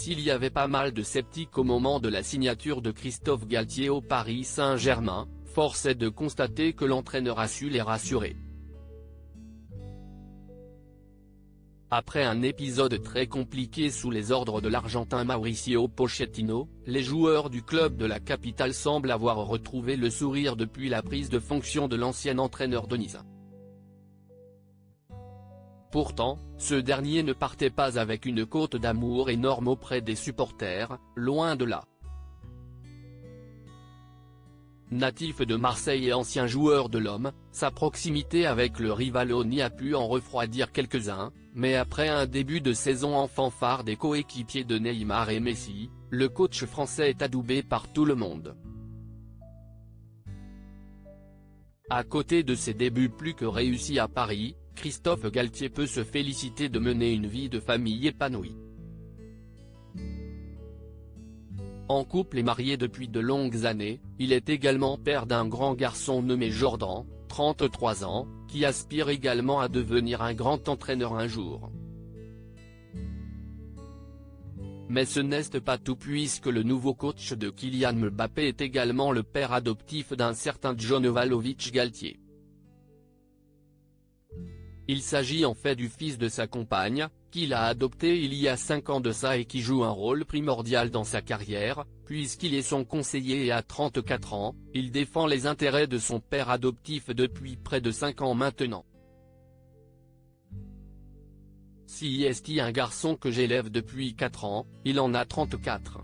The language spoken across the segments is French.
s'il y avait pas mal de sceptiques au moment de la signature de Christophe Galtier au Paris Saint-Germain, force est de constater que l'entraîneur a su les rassurer. Après un épisode très compliqué sous les ordres de l'Argentin Mauricio Pochettino, les joueurs du club de la capitale semblent avoir retrouvé le sourire depuis la prise de fonction de l'ancien entraîneur de Nice. Pourtant, ce dernier ne partait pas avec une cote d'amour énorme auprès des supporters, loin de là. Natif de Marseille et ancien joueur de l'Homme, sa proximité avec le rival Oni a pu en refroidir quelques-uns, mais après un début de saison en fanfare des coéquipiers de Neymar et Messi, le coach français est adoubé par tout le monde. À côté de ses débuts plus que réussis à Paris, Christophe Galtier peut se féliciter de mener une vie de famille épanouie. En couple et marié depuis de longues années, il est également père d'un grand garçon nommé Jordan, 33 ans, qui aspire également à devenir un grand entraîneur un jour. Mais ce n'est pas tout puisque le nouveau coach de Kylian Mbappé est également le père adoptif d'un certain John Vlahovic Galtier. Il s'agit en fait du fils de sa compagne, qu'il a adopté il y a 5 ans de ça et qui joue un rôle primordial dans sa carrière, puisqu'il est son conseiller et à 34 ans, il défend les intérêts de son père adoptif depuis près de 5 ans maintenant. Si est un garçon que j'élève depuis 4 ans, il en a 34.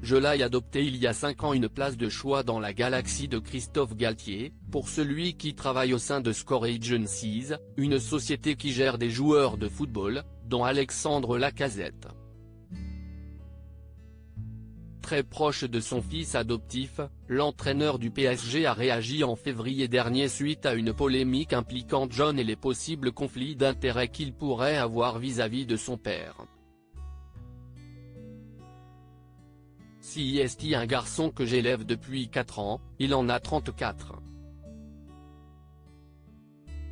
Je l'ai adopté il y a 5 ans, une place de choix dans la galaxie de Christophe Galtier, pour celui qui travaille au sein de Score Agencies, une société qui gère des joueurs de football, dont Alexandre Lacazette. Très proche de son fils adoptif, l'entraîneur du PSG a réagi en février dernier suite à une polémique impliquant John et les possibles conflits d'intérêts qu'il pourrait avoir vis-à-vis de son père. Si est un garçon que j'élève depuis 4 ans, il en a 34.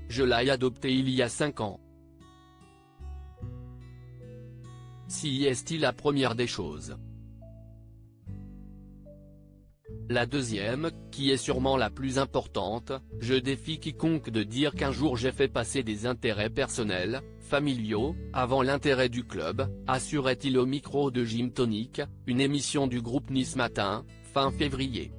Je l'ai adopté il y a 5 ans. Si est la première des choses. La deuxième, qui est sûrement la plus importante, je défie quiconque de dire qu'un jour j'ai fait passer des intérêts personnels, familiaux, avant l'intérêt du club, assurait-il au micro de Gym Tonic, une émission du groupe Nice Matin, fin février.